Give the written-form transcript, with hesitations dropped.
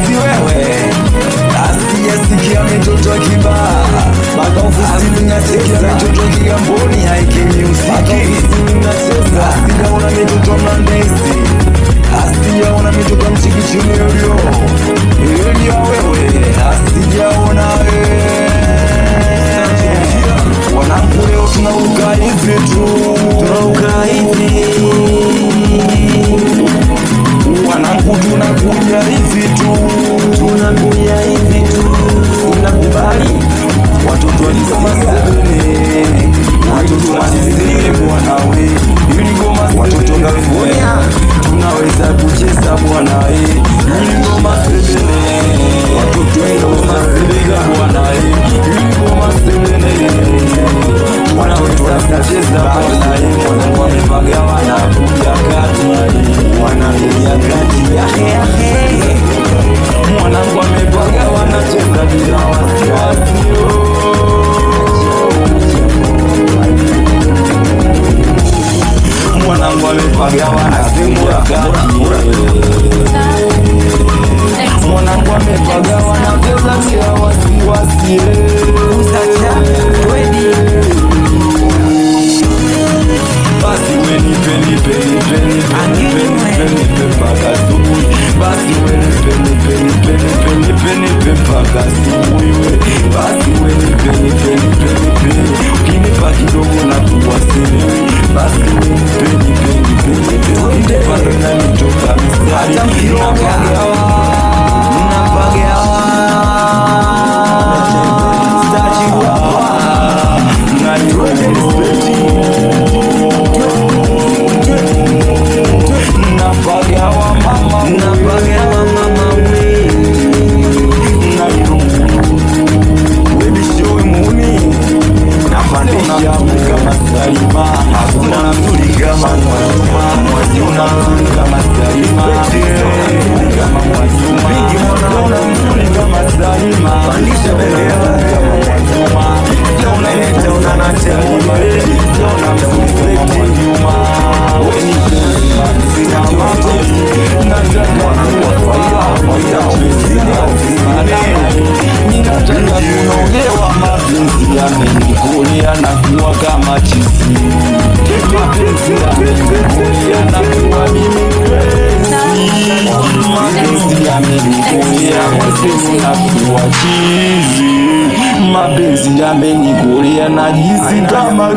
basi wewe asiyesikia mitoto kibaa baka ofisini nasikia mitoto kigamboni haikimi usiki asijaona mitoto mlandesi asijaona mitoto mchikichini ulio wewe asijaona wanangu leo tunauka hivi tu wanangu tunakuja hivi tu tunakubali watoto walisoma sebene watoto wasizile bwanawe iligoma watoto California tunaweza kucheza bwanawe iligoma sebene watoto walisoma sebene bwanawe iligoma sebene watoto wanacheza bwanawe mwanangu wamepaga wanakuja kati wanakuja kati yahe mwanangu wamepaga wanacheza bila wasiwasi mwanangu wamepaga wanakuja kati mwanangu wamepaga wanacheza bila wasiwasi basi nipe mpaka asubuhi basi nipe mpaka asubuhi basi nipe ukinipa kidogo na kuwasili basi nipe ukinipa na nitoka mstari yamenikulia na kuwa kama chizi mapenzi yamenikulia na kuwa mimi mapenzi yamenikulia mwezenu na kuwa chizi mapenzi yamenikulia na jizi kama